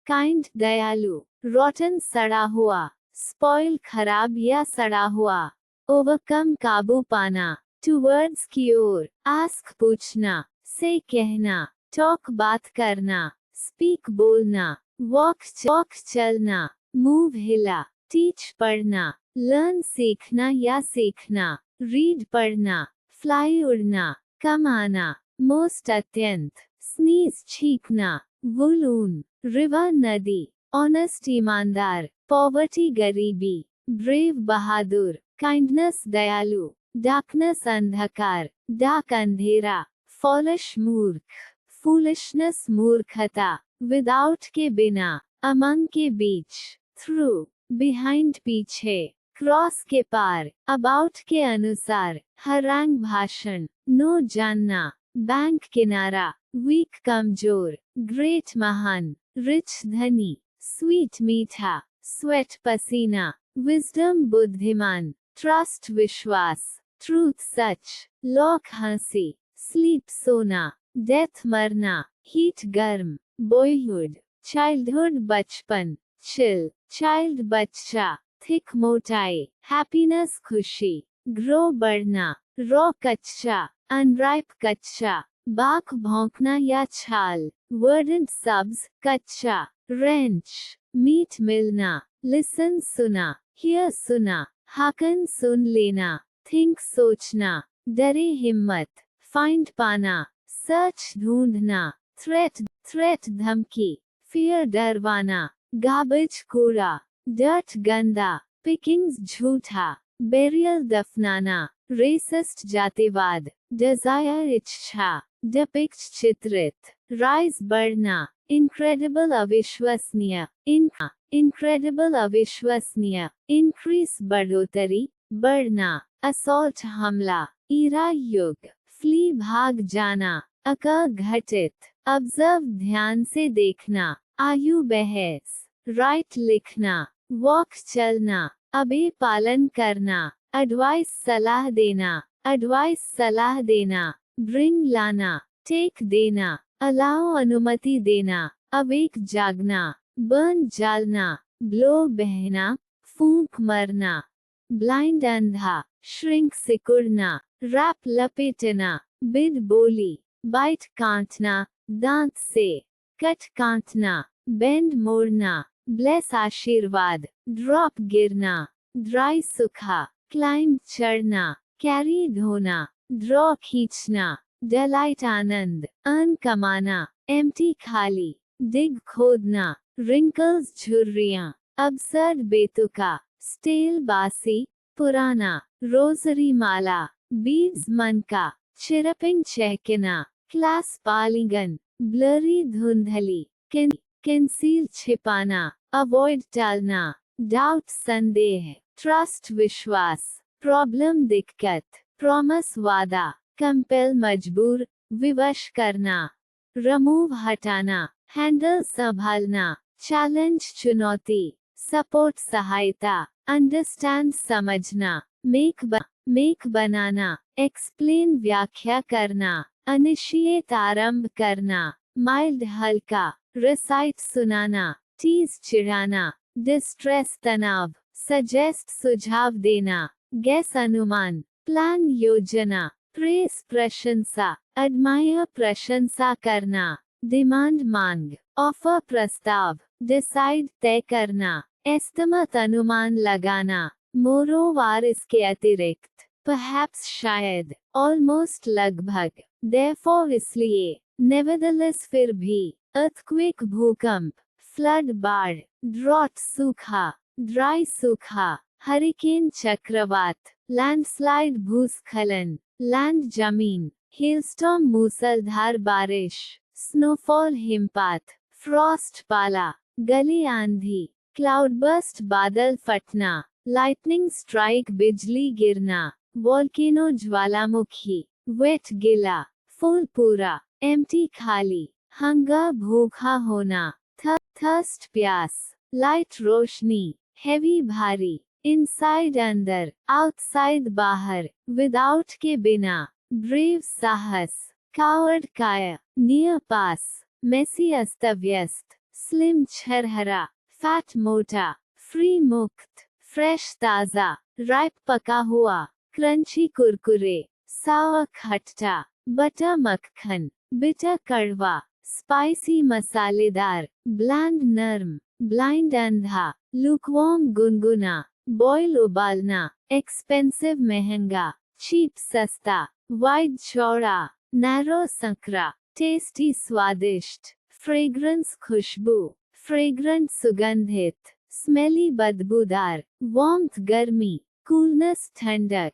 kind दयालु, रॉटन सड़ा हुआ, स्पॉइल खराब या सड़ा हुआ, ओवरकम काबू पाना, टूवर्ड्स की ओर, आस्क पूछना, से कहना, टॉक बात करना, स्पीक बोलना, वॉक चलना, मूव हिला, टीच पढ़ना, लर्न सीखना या सीखना, रीड पढ़ना, फ्लाई उड़ना, कम आना, मोस्ट अत्यंत, स्नीज छींकना, वुल ऊन, रिवर नदी, ऑनेस्ट ईमानदार, पॉवर्टी गरीबी, ब्रेव बहादुर, काइंडनेस दयालु, डार्कनेस अंधकार, डार्क अंधेरा, फॉलिश मूर्ख, फूलिशनेस मूर्खता, विदाउट के बिना, अमंग के बीच, थ्रू, बिहाइंड पीछे, क्रॉस के पार, अबाउट के अनुसार, हरांग भाषण, नो जानना, बैंक किनारा, वीक कमजोर, ग्रेट महान, रिच धनी, स्वीट मीठा, स्वेट पसीना, विजडम बुद्धिमान, ट्रस्ट विश्वास, ट्रूथ सच, लॉक हंसी, स्लीप सोना, डेथ मरना, हीट गर्म, बॉयहुड, चाइल्डहुड बचपन, चिल, चाइल्ड बच्चा, थिक मोटाई, हैप्पीनेस खुशी, ग्रो बढ़ना, रॉ कच्चा, अनराइप कच्चा, बाक भौंकना या छाल, वर्डेड सब्ज कच्चा, रेंच, मीट मिलना, लिसन सुना, हियर सुना, हाकन सुन लेना, थिंक सोचना, डरे हिम्मत, फाइंड पाना, सर्च ढूंढना, थ्रेट धमकी, फियर डरवाना, गार्बेज कूड़ा, डर्ट गंदा, पिकिंग्स झूठा, बेरियल दफनाना, रेसिस्ट जातिवाद, डिजायर इच्छा, डिपिक्ट चित्रित, राइज बढ़ना, इनक्रेडिबल अविश्वसनीय, इनक्रेडिबल अविश्वसनीय, इंक्रीज बढ़ोतरी, बढ़ना, असॉल्ट हमला, ईरा युग, फ्ली भाग जाना, अका घटित, ऑब्जर्व ध्यान से देखना, आयु बहस, राइट लिखना, वॉक चलना, अबे पालन करना, एडवाइस सलाह देना, ब्रिंग लाना, टेक देना, अलाउ अनुमति देना, अवेक जागना, बर्न जालना, ब्लो बहना, फूंक मरना, ब्लाइंड अंधा, श्रिंक सिकुड़ना, रैप लपेटना, बिड बोली, बाइट काटना, दांत से, कट काटना, बेंड मोड़ना, ब्लेस आशीर्वाद, ड्रॉप गिरना, ड्राई सूखा, क्लाइंब चढ़ना, कैरी ढोना, ड्रॉ खींचना, डेलाइट आनंद, अर्न कमाना, एम्प्टी खाली, डिग खोदना, रिंकल्स झुर्रियां, अबसर्ड बेतुका, स्टेल बासी, पुराना, रोजरी माला, बीड्स मन का, चिरपिंग चहकना, क्लास पालिगन, ब्लरी धुंधली, कंसील छिपाना, अवॉइड टालना, डाउट संदेह, ट्रस्ट विश्वास, प्रॉब्लम दिक्कत, प्रॉमिस वादा, कंपेल मजबूर, विवश करना, रिमूव हटाना, हैंडल संभालना, चैलेंज चुनौती, सपोर्ट सहायता, अंडरस्टैंड समझना, मेक बनाना, एक्सप्लेन व्याख्या करना, इनिशिएट आरंभ करना, माइल्ड हल्का, रिसाइट सुनाना, टीज चिढ़ाना, डिस्ट्रेस तनाव, सजेस्ट सुझाव देना, गेस अनुमान, प्लान योजना, प्रेस प्रशंसा, एडमायर प्रशंसा करना, डिमांड मांग, ऑफर प्रस्ताव, डिसाइड तय करना, एस्टिमेट अनुमान लगाना, मोरोवार इसके अतिरिक्त, परहैप्स शायद, ऑलमोस्ट लगभग, देयरफॉर इसलिए, नेवरदलेस फिर भी, अर्थक्वेक भूकंप, फ्लड बाढ़, ड्रॉट सूखा, ड्राई सूखा, हरिकेन चक्रवात, लैंडस्लाइड भूस्खलन, लैंड जमीन, हेलस्टॉर्म मूसलधार बारिश, स्नोफॉल हिमपात, फ्रॉस्ट पाला, गली आंधी, क्लाउडबर्स्ट बादल फटना, लाइटनिंग स्ट्राइक बिजली गिरना, वोल्केनो ज्वालामुखी, वेट गिला, फुल पूरा, एम्प्टी खाली, हंगर भूखा होना, थर्स्ट प्यास, लाइट रोशनी, हेवी भारी, इनसाइड अंदर, आउटसाइड बाहर, विदाउट के बिना, ब्रेव साहस, कावर्ड काया, नियर पास, मेसी अस्तव्यस्त, स्लिम छरहरा, फैट मोटा, फ्री मुक्त, फ्रेश ताज़ा, राइप पका हुआ, क्रंची कुरकुरे, सावा खट्टा, बटर मक्खन, बिटर कड़वा, स्पाइसी मसालेदार, ब्लैंड नर्म, ब्लाइंड अंधा, लुकवार्म गुनगुना, बॉयल उबालना, एक्सपेंसिव महंगा, चीप सस्ता, वाइड चौड़ा, नैरो संकरा, टेस्टी स्वादिष्ट, फ्रेग्रेंस खुशबू, फ्रेग्रेंट सुगंधित, स्मेली बदबूदार, वार्मथ गर्मी, कूलनेस ठंडक,